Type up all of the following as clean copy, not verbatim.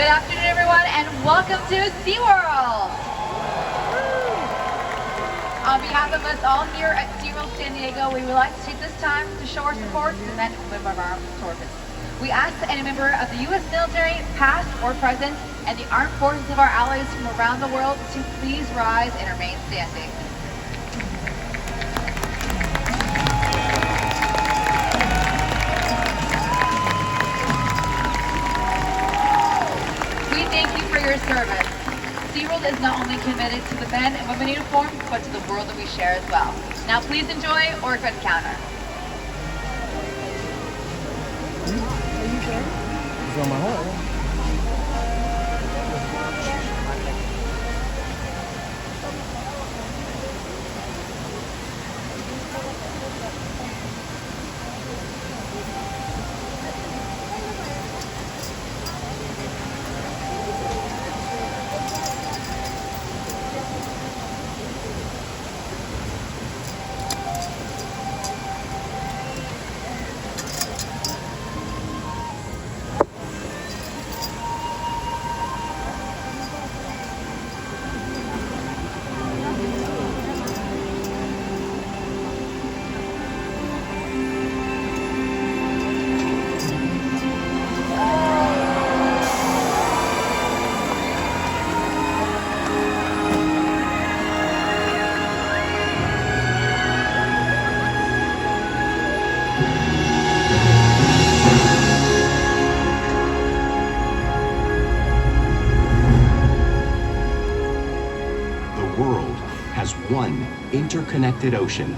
Good afternoon, everyone, and welcome to SeaWorld. On behalf of us all here at SeaWorld San Diego, we would like to take this time to show our support to the men and women of our armed services. We ask that any member of the U.S. military, past or present, and the armed forces of our allies from around the world to please rise and remain standing. We thank you for your service. SeaWorld is not only committed to the men and women in uniform, but to the world that we share as well. Now please enjoy Orca Encounter. It's on my heart. One interconnected ocean,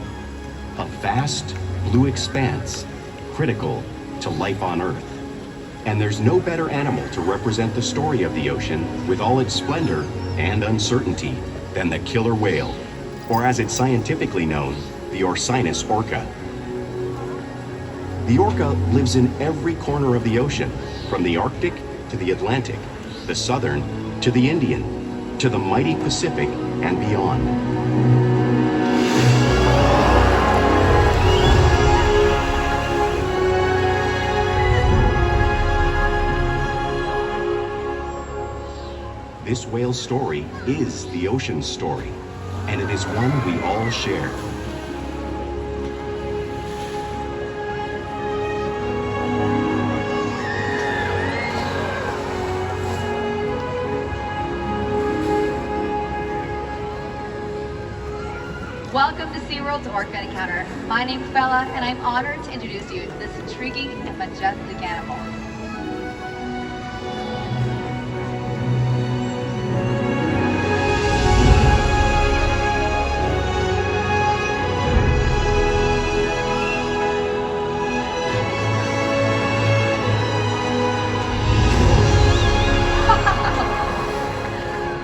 a vast blue expanse critical to life on Earth. And there's no better animal to represent the story of the ocean with all its splendor and uncertainty than the killer whale, or as it's scientifically known, the Orcinus orca. The orca lives in every corner of the ocean, from the Arctic to the Atlantic, the Southern to the Indian, to the mighty Pacific and beyond. This whale's story is the ocean's story, and it is one we all share. Welcome to SeaWorld's Orca Encounter. My name's Bella, and I'm honored to introduce you to this intriguing and majestic animal.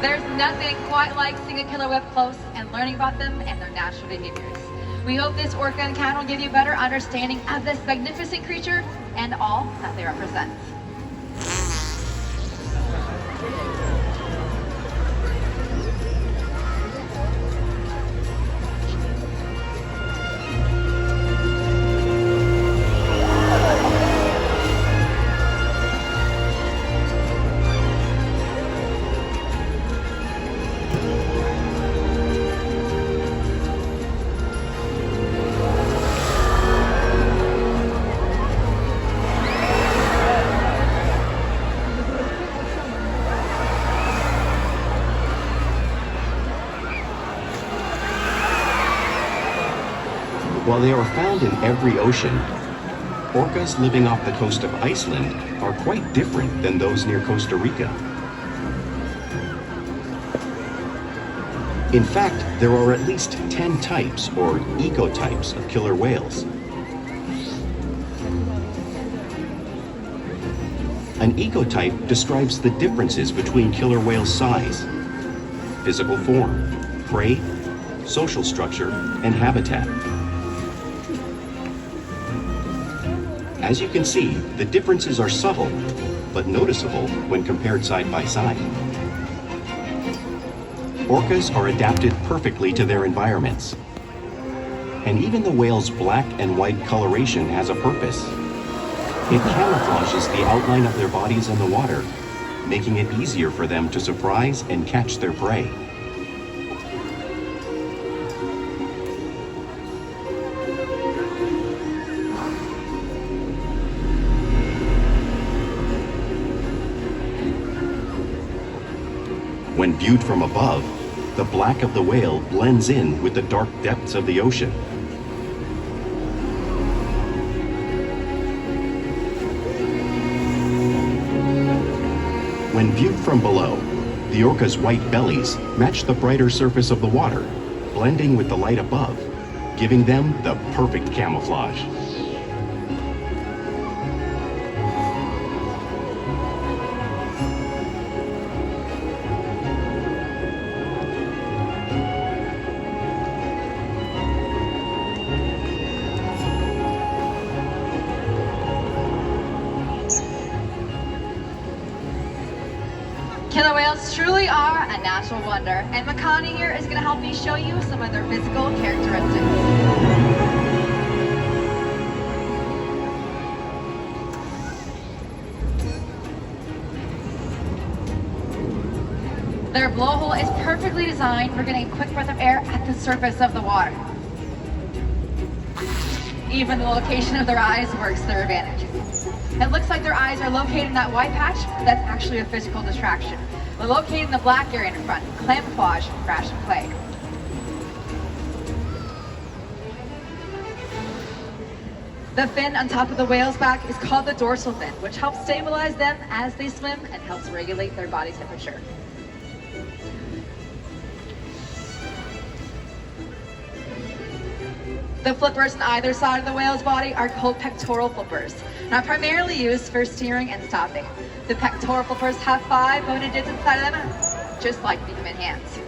There's nothing quite like seeing a killer whale up close and learning about them and their natural behaviors. We hope this Orca encounter will give you a better understanding of this magnificent creature and all that they represent. While they are found in every ocean, orcas living off the coast of Iceland are quite different than those near Costa Rica. In fact, there are at least 10 types or ecotypes of killer whales. An ecotype describes the differences between killer whales' size, physical form, prey, social structure, and habitat. As you can see, the differences are subtle, but noticeable when compared side by side. Orcas are adapted perfectly to their environments. And even the whale's black and white coloration has a purpose. It camouflages the outline of their bodies in the water, making it easier for them to surprise and catch their prey. When viewed from above, the black of the whale blends in with the dark depths of the ocean. When viewed from below, the orca's white bellies match the brighter surface of the water, blending with the light above, giving them the perfect camouflage. Killer whales truly are a natural wonder, and Makani here is going to help me show you some of their physical characteristics. Their blowhole is perfectly designed for getting a quick breath of air at the surface of the water. Even the location of their eyes works to their advantage. It looks like their eyes are located in that white patch, but that's actually a physical distraction. They're located in the black area in front, camouflage from crash and play. The fin on top of the whale's back is called the dorsal fin, which helps stabilize them as they swim and helps regulate their body temperature. The flippers on either side of the whale's body are called pectoral flippers, and are primarily used for steering and stopping. The pectoral flippers have 5 bony discs inside of them, just like the human hands.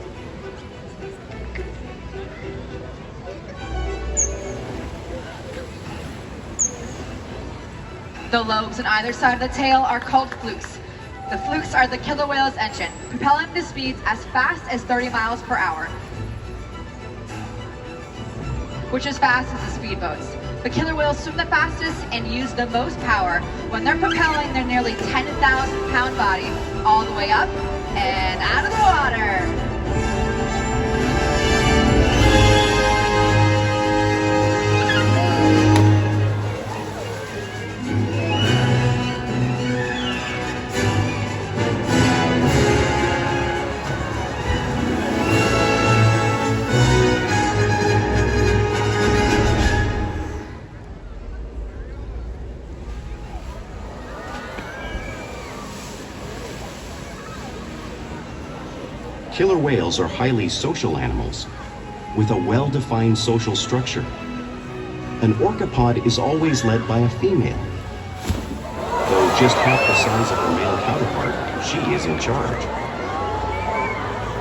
The lobes on either side of the tail are called flukes. The flukes are the killer whale's engine, propelling them to speeds as fast as 30 miles per hour, which is fast as the speedboats. The killer whales swim the fastest and use the most power when they're propelling their nearly 10,000-pound body all the way up and out of the water. Killer whales are highly social animals with a well-defined social structure. An orcapod is always led by a female. Though just half the size of her male counterpart, she is in charge.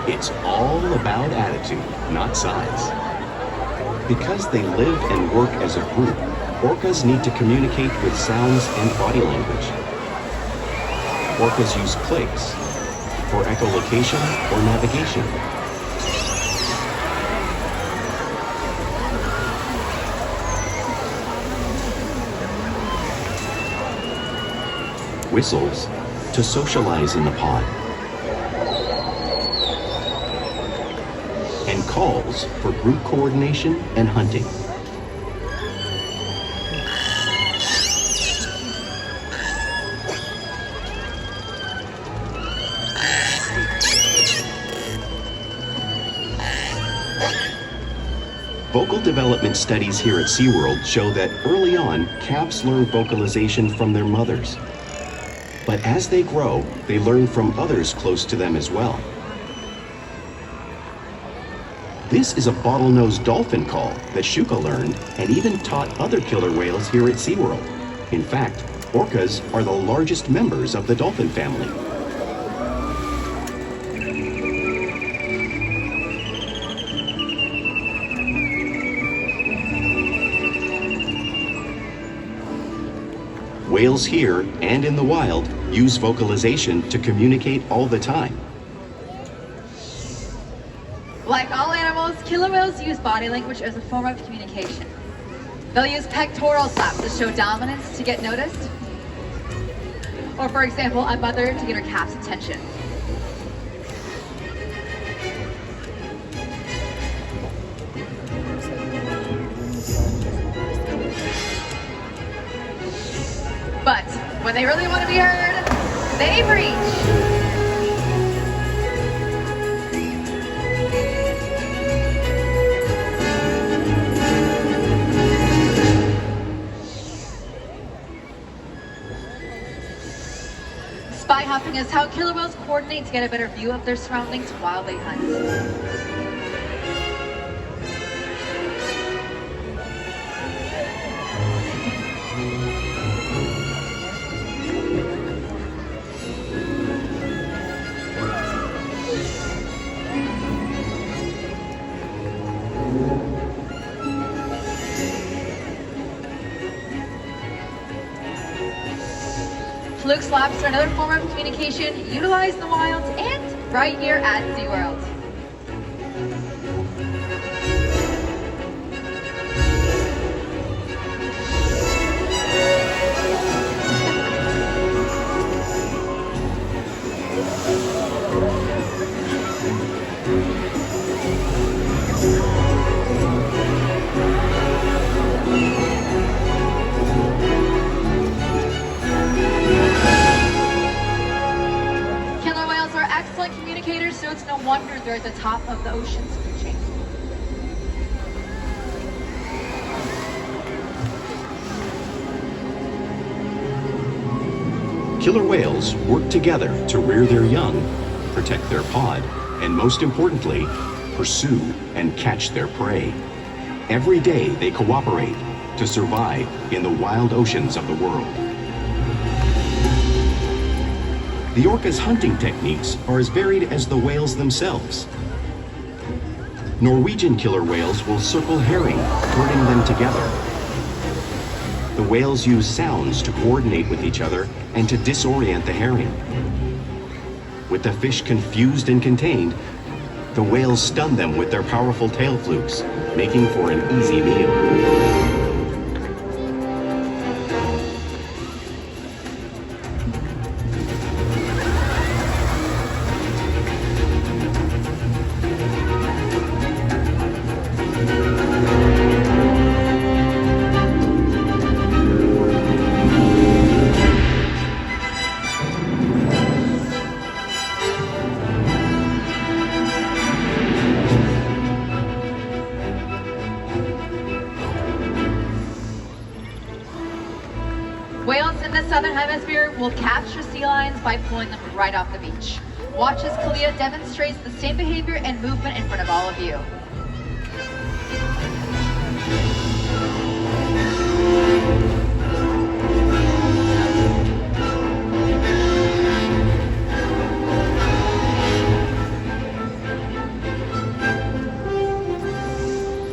It's all about attitude, not size. Because they live and work as a group, orcas need to communicate with sounds and body language. Orcas use clicks for echolocation or navigation. Whistles to socialize in the pod. And calls for group coordination and hunting. Vocal development studies here at SeaWorld show that early on, calves learn vocalization from their mothers. But as they grow, they learn from others close to them as well. This is a bottlenose dolphin call that Shuka learned and even taught other killer whales here at SeaWorld. In fact, orcas are the largest members of the dolphin family. Whales here and in the wild use vocalization to communicate all the time. Like all animals, killer whales use body language as a form of communication. They'll use pectoral slaps to show dominance to get noticed, Or for example, a mother to get her calf's attention. But when they really want to be heard, they preach. Spy hopping is how killer whales coordinate to get a better view of their surroundings while they hunt. Fluke's labs are another form of communication utilized in the wild and right here at SeaWorld. Excellent communicators, so it's no wonder they're at the top of the ocean's food chain. Killer whales work together to rear their young, protect their pod, and most importantly, pursue and catch their prey. Every day they cooperate to survive in the wild oceans of the world. The orca's hunting techniques are as varied as the whales themselves. Norwegian killer whales will circle herring, herding them together. The whales use sounds to coordinate with each other and to disorient the herring. With the fish confused and contained, the whales stun them with their powerful tail flukes, making for an easy meal. Whales in the southern hemisphere will capture sea lions by pulling them right off the beach. Watch as Kalia demonstrates the same behavior and movement in front of all of you.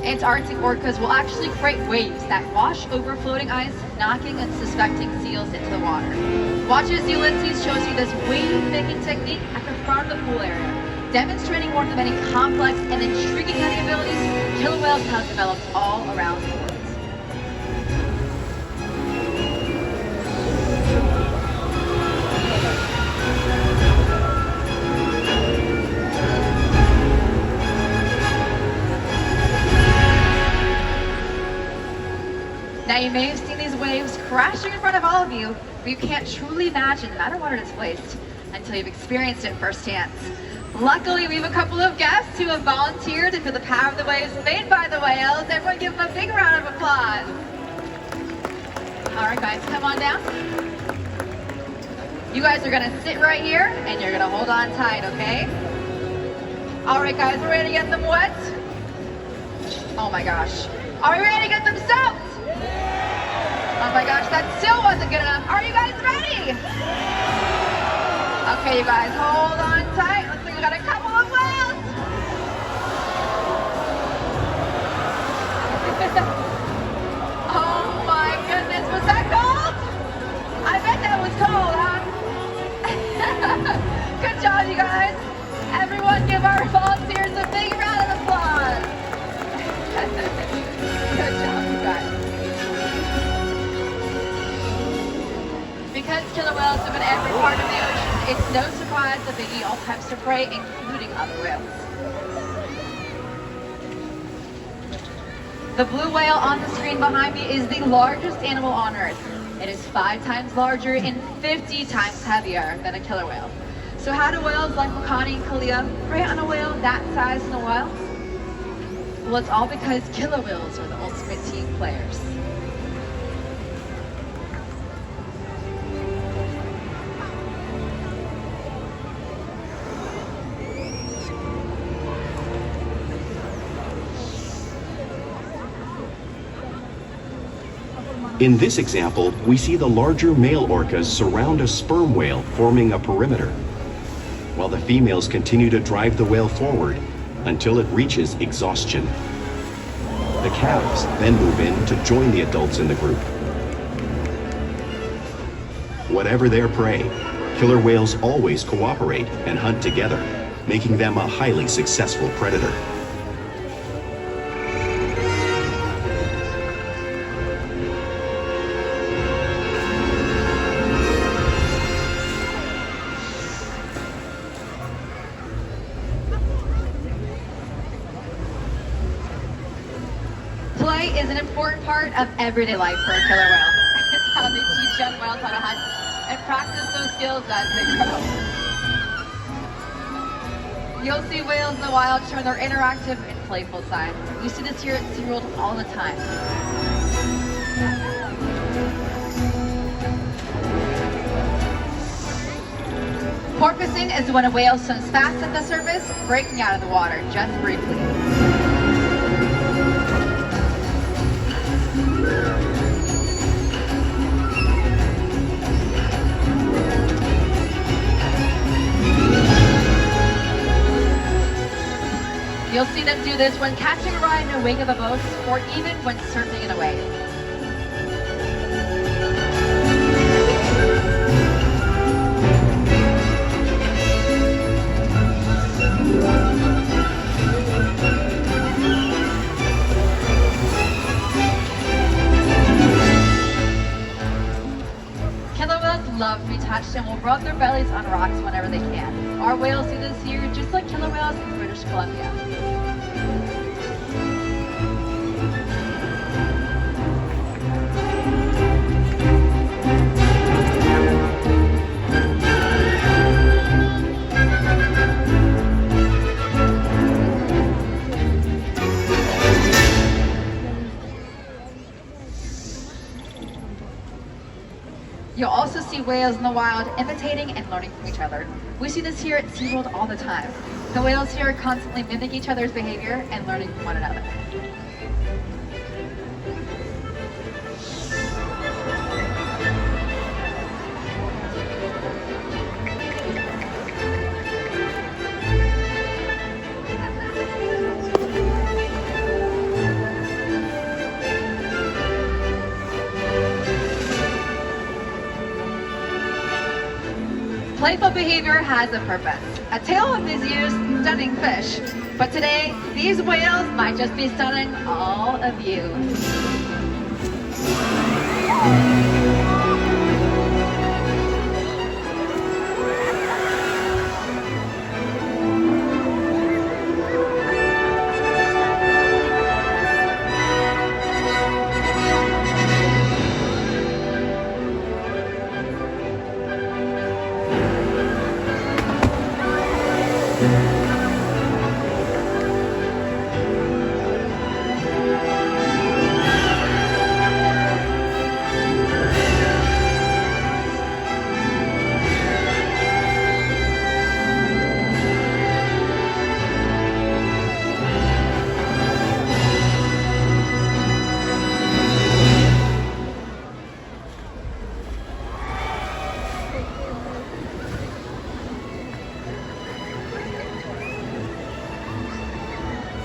Antarctic orcas will actually create waves that wash over floating ice, knocking unsuspecting seals into the water. Watch as Ulysses shows you this wave-making technique at the front of the pool area, demonstrating one of the many complex and intriguing hunting abilities killer whales have developed all around the world. Now you may have seen these waves crashing in front of all of you, but you can't truly imagine the underwater displaced until you've experienced it firsthand. Luckily, we have a couple of guests who have volunteered to feel the power of the waves made by the whales. Everyone give them a big round of applause. All right, guys, come on down. You guys are gonna sit right here and you're gonna hold on tight, okay? All right, guys, we're ready to get them wet? Oh my gosh. Are we ready to get them soaked? Oh my gosh, that still wasn't good enough. Are you guys ready? Okay, you guys, hold on tight. Looks like we got a couple of whales. Oh my goodness, was that cold? I bet that was cold, huh? Good job, you guys. Everyone give our volunteers a big round of applause. Good job, you guys. Because Because killer whales live in every part of the ocean, it's no surprise that they eat all types of prey, including other whales. The blue whale on the screen behind me is the largest animal on Earth. It is 5 times larger and 50 times heavier than a killer whale. So how do whales like Makani and Kalia prey on a whale that size in the wild? Well, it's all because killer whales are the ultimate team players. In this example, we see the larger male orcas surround a sperm whale, forming a perimeter, while the females continue to drive the whale forward until it reaches exhaustion. The calves then move in to join the adults in the group. Whatever their prey, killer whales always cooperate and hunt together, making them a highly successful predator. Play is an important part of everyday life for a killer whale. It's how they teach young whales how to hunt and practice those skills as they grow. You'll see whales in the wild showing their interactive and playful side. You see this here at SeaWorld all the time. Porpoising is when a whale swims fast at the surface, breaking out of the water just briefly. You'll see them do this when catching a ride in a wing of a boat or even when surfing in a wave. Killer whales love to be touched and will rub their bellies on rocks whenever they can. Our whales do this here just like killer whales in British Columbia. You'll also see whales in the wild imitating and learning from each other. We see this here at SeaWorld all the time. The whales here constantly mimic each other's behavior and learning from one another. Playful behavior has a purpose. A tailhook is used stunning fish, but today, these whales might just be stunning all of you.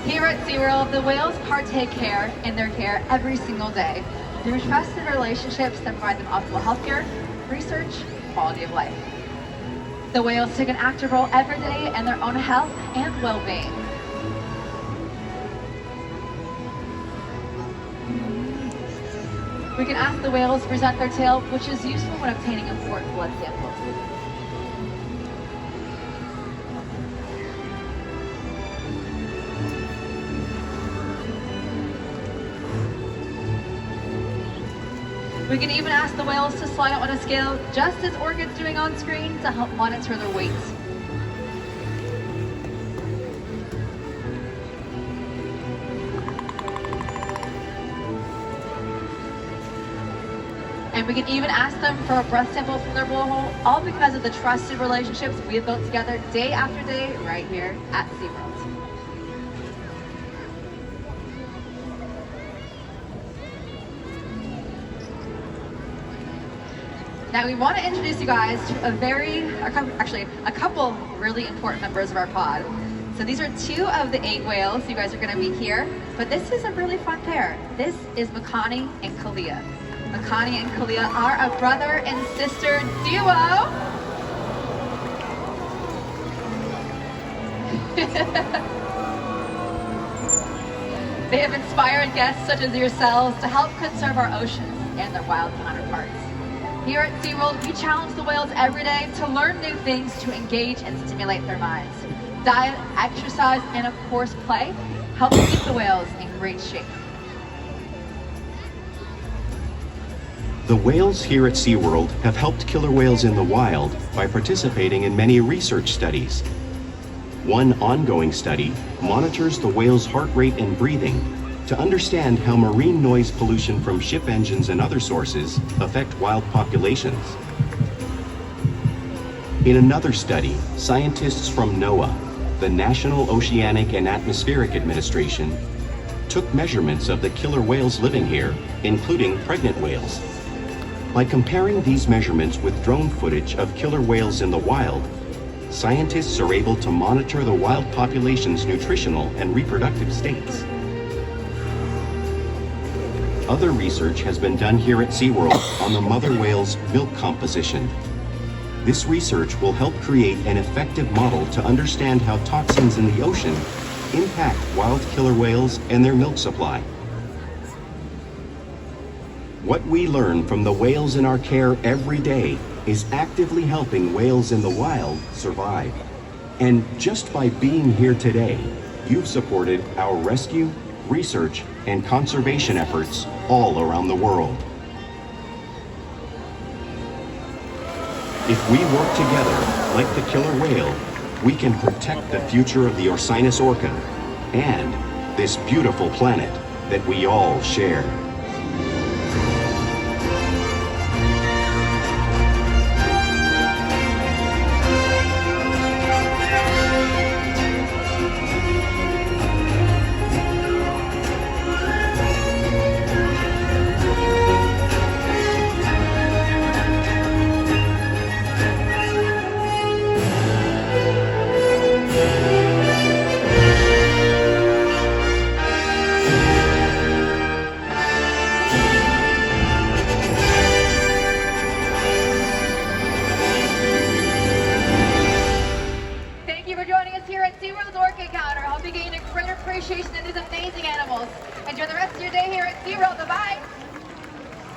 Here at SeaWorld, the whales partake in their care every single day through trusted relationships that provide them optimal healthcare, research, quality of life. The whales take an active role every day in their own health and well-being. We can ask the whales to present their tail, which is useful when obtaining important blood samples. We can even ask the whales to slide out on a scale, just as Orca's doing on screen, to help monitor their weights. And we can even ask them for a breath sample from their blowhole, all because of the trusted relationships we have built together day after day right here at SeaWorld. Now we want to introduce you guys to a couple really important members of our pod. So these are 2 of the 8 whales you guys are going to meet here, but this is a really fun pair. This is Makani and Kalia. Makani and Kalia are a brother and sister duo. They have inspired guests such as yourselves to help conserve our oceans and their wild counterparts. Here at SeaWorld, we challenge the whales every day to learn new things to engage and stimulate their minds. Diet, exercise, and of course play help keep the whales in great shape. The whales here at SeaWorld have helped killer whales in the wild by participating in many research studies. One ongoing study monitors the whale's heart rate and breathing to understand how marine noise pollution from ship engines and other sources affect wild populations. In another study, scientists from NOAA, the National Oceanic and Atmospheric Administration, took measurements of the killer whales living here, including pregnant whales. By comparing these measurements with drone footage of killer whales in the wild, scientists are able to monitor the wild population's nutritional and reproductive states. Other research has been done here at SeaWorld on the mother whale's milk composition. This research will help create an effective model to understand how toxins in the ocean impact wild killer whales and their milk supply. What we learn from the whales in our care every day is actively helping whales in the wild survive. And just by being here today, you've supported our rescue, research, and conservation efforts all around the world. If we work together, like the killer whale, we can protect the future of the Orcinus orca and this beautiful planet that we all share.